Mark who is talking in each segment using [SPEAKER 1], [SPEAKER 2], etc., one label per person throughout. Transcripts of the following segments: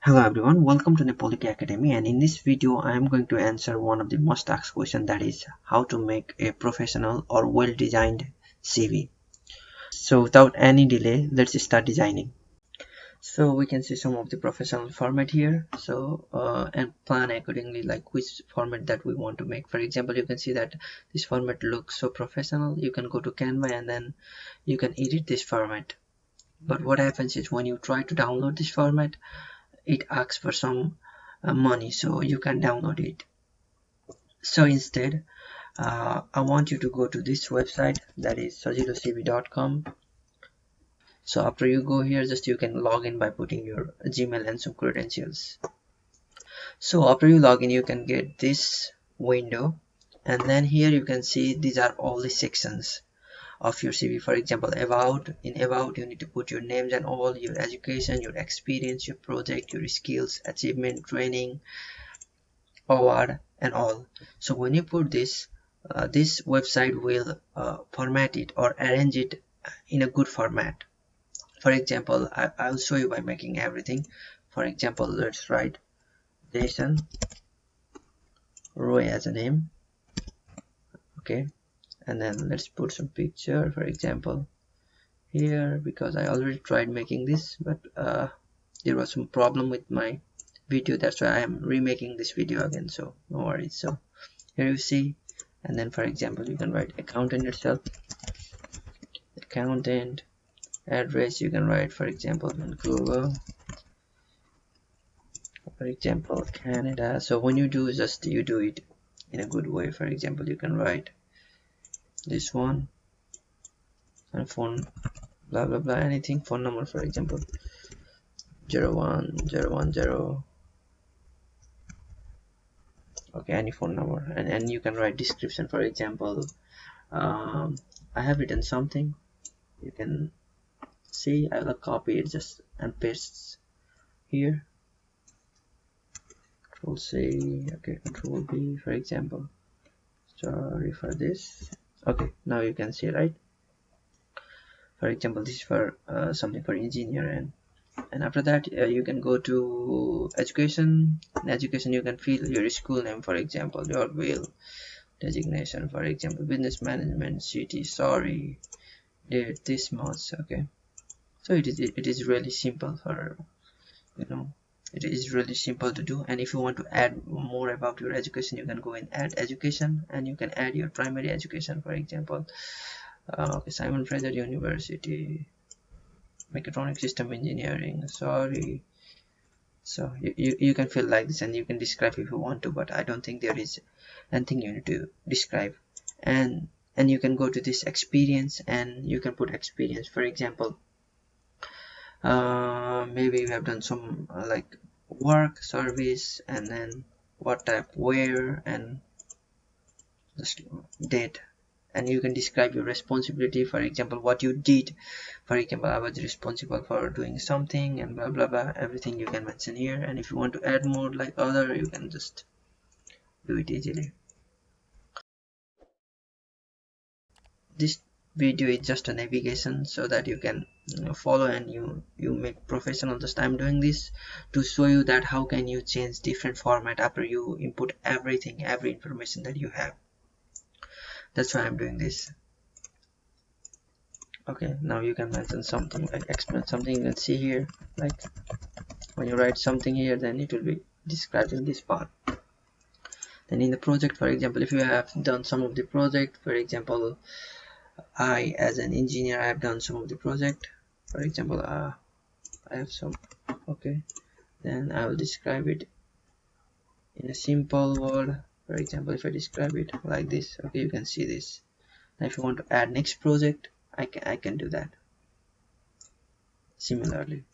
[SPEAKER 1] Hello everyone, welcome to Nepoliki Academy, and in this video I am going to answer one of the most asked questions, that is how to make a professional or well-designed CV. So without any delay, let's start designing. So we can see some of the professional format here, and plan accordingly like which format that we want to make. For example, you can see that this format looks so professional. You can go to Canva and then you can edit this format. But what happens is when you try to download this format, it asks for some money, so you can download it. So instead, I want you to go to this website, that is sojilocv.com. So after you go here, just you can log in by putting your Gmail and some credentials. So after you log in, you can get this window, and then here you can see these are all the sections of your CV. For example, in about you need to put your names and all, your education, your experience, your project, your skills, achievement, training, award, and all. So when you put this, this website will format it or arrange it in a good format. For example, I'll show you by making everything. For example, let's write Jason Roy as a name. Okay, and then let's put some picture, for example here, because I already tried making this, but there was some problem with my video, that's why I am remaking this video again, so no worries. So here you see, and then for example you can write accountant itself, accountant, address you can write for example Vancouver, for example Canada. So when you do, just you do it in a good way. For example, you can write this one and phone, blah blah blah, anything, phone number, for example 01010. Okay, any phone number, and you can write description. For example, I have written something, you can see, I will copy it just and paste here, Control C, okay, Control B, for example. Sorry for this. Okay, now you can see, right? For example, this is for something for engineer, and after that you can go to education. In education you can fill your school name, for example Yorkville, designation, for example business management, city, sorry, date, this month. Okay, so it is really simple for, it is really simple to do. And if you want to add more about your education, you can go and add education, and you can add your primary education, for example okay, Simon Fraser University, mechatronic system engineering, sorry. So you can feel like this, and you can describe if you want to, but I don't think there is anything you need to describe. And you can go to this experience, and you can put experience. For example, maybe you have done some like work, service, and then what type, where, and just date. And you can describe your responsibility, for example what you did. For example, I was responsible for doing something, and blah blah blah, everything you can mention here. And if you want to add more like other, you can just do it easily. This video is just a navigation so that you can follow and you make professional. Just I'm doing this to show you that how can you change different format after you input everything, every information that you have. That's why I'm doing this. Okay, now you can mention something, like explain something. You can see here, like when you write something here, then it will be described in this part. Then in the project, for example, if you have done some of the project, for example I as an engineer, I have done some of the project. For example, I have some, okay, then I will describe it in a simple word. For example, if I describe it like this, okay, you can see this. Now if you want to add next project, I can do that similarly.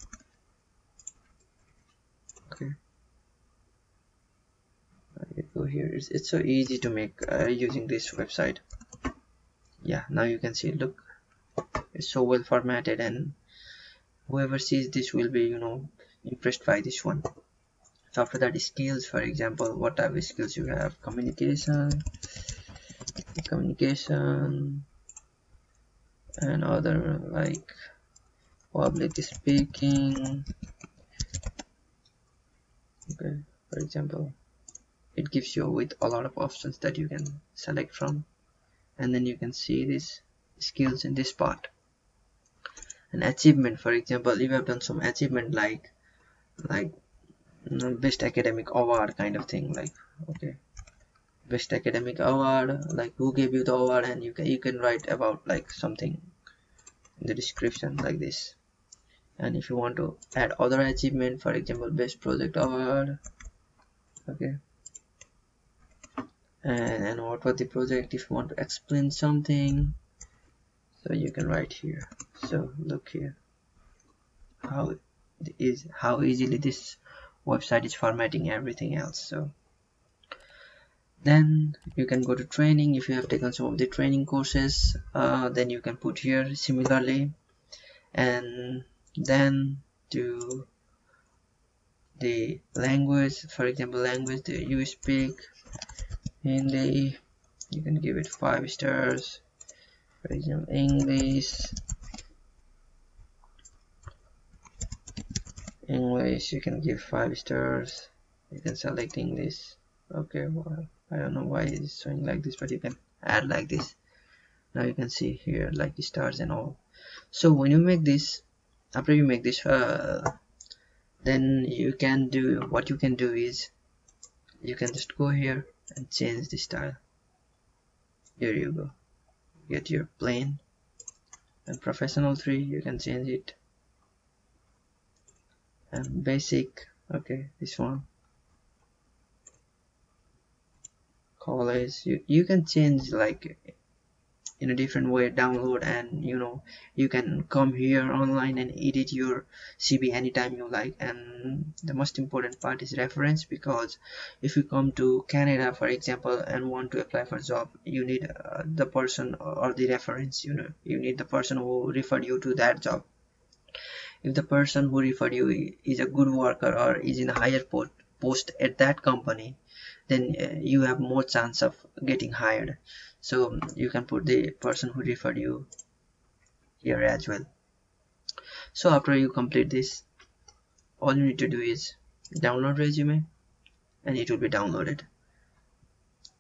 [SPEAKER 1] Okay, you go here. It's so easy to make using this website. Yeah, now you can see, look, it's so well formatted, and whoever sees this will be, impressed by this one. So after that, skills, for example, what type of skills you have, communication, and other like public speaking, Okay, for example, it gives you with a lot of options that you can select from, and then you can see these skills in this part. An achievement, for example, you have done some achievement like best academic award kind of thing, like okay, best academic award, like who gave you the award, and you can write about like something in the description like this. And if you want to add other achievement, for example, best project award, okay, and what was the project, if you want to explain something, so you can write here. So look here how easily this website is formatting everything else. So then you can go to training. If you have taken some of the training courses, then you can put here similarly. And then to the language, for example, language that you speak, Hindi, you can give it 5 stars. For example, English, you can give 5 stars. You can select English. Okay, well, I don't know why it's showing like this, but you can add like this. Now you can see here like the stars and all. So when you make this, after you make this, then you can do, what you can do is you can just go here and change the style. Here you go, get your plain, and professional 3 you can change it, and basic, okay, this one, college, you can change like in a different way, download, and you can come here online and edit your CV anytime you like. And the most important part is reference, because if you come to Canada, for example, and want to apply for a job, you need the person or the reference, you need the person who referred you to that job. If the person who referred you is a good worker or is in a higher post at that company, then you have more chance of getting hired. So you can put the person who referred you here as well. So after you complete this, all you need to do is download resume, and it will be downloaded.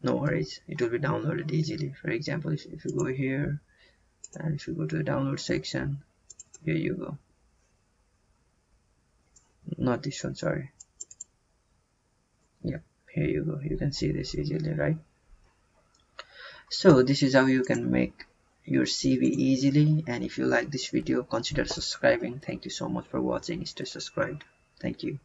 [SPEAKER 1] No worries, it will be downloaded easily. For example, if you go here and if you go to the download section, here you go. Not this one, sorry. Yep, here you go. You can see this easily, right? So this is how you can make your CV easily. And if you like this video, consider subscribing. Thank you so much for watching. Stay subscribed. Thank you.